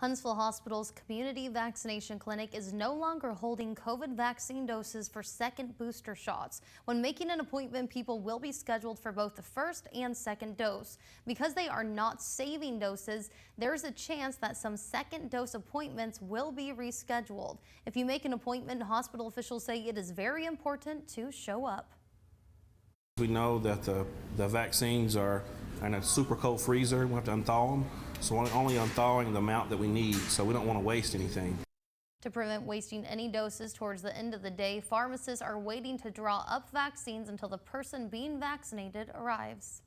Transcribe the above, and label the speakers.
Speaker 1: Huntsville Hospital's community vaccination clinic is no longer holding COVID vaccine doses for second booster shots. When making an appointment, people will be scheduled for both the first and second dose. Because they are not saving doses, there's a chance that some second dose appointments will be rescheduled. If you make an appointment, hospital officials say it is very important to show up.
Speaker 2: We know that the vaccines are in a super cold freezer. We have to unthaw them. So we're only unthawing the amount that we need, so we don't want to waste anything.
Speaker 1: To prevent wasting any doses towards the end of the day, pharmacists are waiting to draw up vaccines until the person being vaccinated arrives.